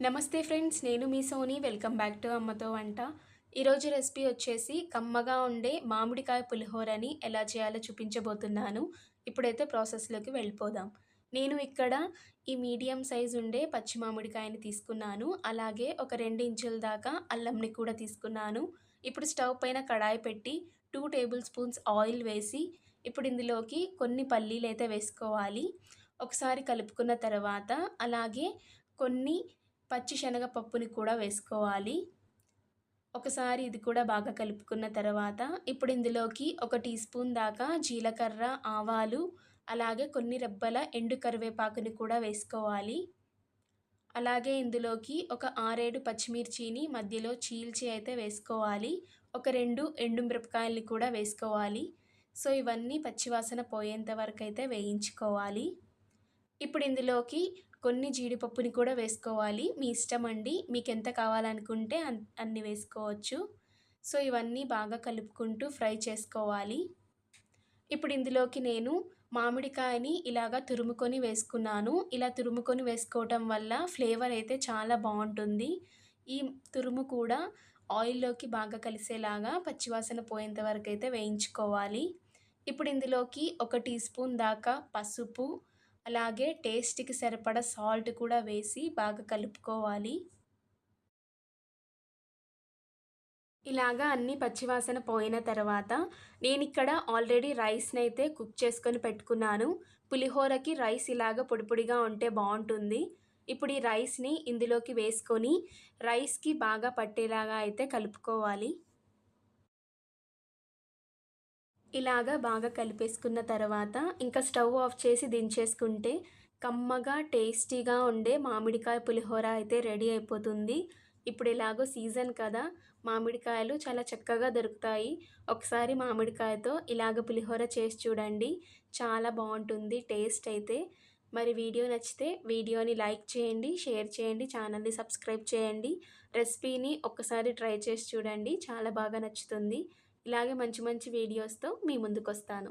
నమస్తే ఫ్రెండ్స్, నేను మీ Soni. Welcome back to అమ్మతో వంట. ఈరోజు రెసిపీ వచ్చేసి కమ్మగా ఉండే మామిడికాయ పులిహోరని ఎలా చేయాలో చూపించబోతున్నాను. ఇప్పుడైతే ప్రాసెస్‌లోకి వెళ్ళిపోదాం. నేను ఇక్కడ ఈ మీడియం సైజ్ ఉండే పచ్చి మామిడికాయని తీసుకున్నాను. అలాగే ఒక 2 ఇంచుల దాకా అల్లంని కూడా తీసుకున్నాను. ఇప్పుడు స్టవ్ పైన కడాయి పెట్టి 2 టేబుల్ స్పూన్స్ ఆయిల్ వేసి ఇప్పుడు ఇందులోకి కొన్ని పల్లీలైతే వేసుకోవాలి. ఒకసారి కలుపుకున్న తర్వాత అలాగే కొన్ని పచ్చి శనగపప్పుని కూడా వేసుకోవాలి. ఒకసారి ఇది కూడా బాగా కలుపుకున్న తర్వాత ఇప్పుడు ఇందులోకి ఒక టీ స్పూన్ దాకా జీలకర్ర, ఆవాలు, అలాగే కొన్ని రెబ్బల ఎండు కరివేపాకుని కూడా వేసుకోవాలి. అలాగే ఇందులోకి ఒక 6, 7 పచ్చిమిర్చిని మధ్యలో చీల్చి అయితే వేసుకోవాలి. ఒక 2 ఎండుమిరపకాయల్ని కూడా వేసుకోవాలి. సో, ఇవన్నీ పచ్చివాసన పోయేంత వరకైతే వేయించుకోవాలి. ఇప్పుడు ఇందులోకి కొన్ని జీడిపప్పుని కూడా వేసుకోవాలి. మీ ఇష్టమండి. మీకెంత కావాలనుకుంటే అన్ని వేసుకోవచ్చు. సో, ఇవన్నీ బాగా కలుపుకుంటూ ఫ్రై చేసుకోవాలి. ఇప్పుడు ఇందులోకి నేను మామిడికాయని ఇలాగా తురుముకొని వేసుకున్నాను. ఇలా తురుముకొని వేసుకోవటం వల్ల ఫ్లేవర్ అయితే చాలా బావుంటుంది. ఈ తురుము కూడా ఆయిల్‌లోకి బాగా కలిసేలాగా పచ్చివాసన పోయేంత వరకైతే వేయించుకోవాలి. ఇప్పుడు ఇందులోకి ఒక టీ స్పూన్ దాకా పసుపు, అలాగే టేస్ట్‌కి సరిపడా సాల్ట్ కూడా వేసి బాగా కలుపుకోవాలి. ఇలాగా అన్నీ పచ్చివాసన పోయిన తర్వాత నేనిక్కడ ఆల్రెడీ రైస్‌నైతే కుక్ చేసుకొని పెట్టుకున్నాను. పులిహోరకి రైస్ ఇలాగ పొడి పొడిగా ఉంటే బావుంటుంది. ఇప్పుడు ఈ రైస్‌ని ఇందులోకి వేసుకొని రైస్‌కి బాగా పట్టేలాగా అయితే కలుపుకోవాలి. ఇలాగా బాగా కలిపేసుకున్న తర్వాత ఇంకా స్టవ్ ఆఫ్ చేసి దించేసుకుంటే కమ్మగా, టేస్టీగా ఉండే మామిడికాయ పులిహోర అయితే రెడీ అయిపోతుంది. ఇప్పుడు ఎలాగో సీజన్ కదా! మామిడికాయలు చాలా చక్కగా దొరుకుతాయి. ఒకసారి మామిడికాయతో ఇలాగ పులిహోర చేసి చూడండి. చాలా బావుంటుంది టేస్ట్ అయితే. మరి వీడియో నచ్చితే వీడియోని లైక్ చేయండి, షేర్ చేయండి, ఛానల్‌ని సబ్స్క్రైబ్ చేయండి. రెసిపీని ఒక్కసారి ట్రై చేసి చూడండి. చాలా బాగా నచ్చుతుంది. ఇలాగే మంచి మంచి వీడియోస్‌తో మీ ముందుకొస్తాను.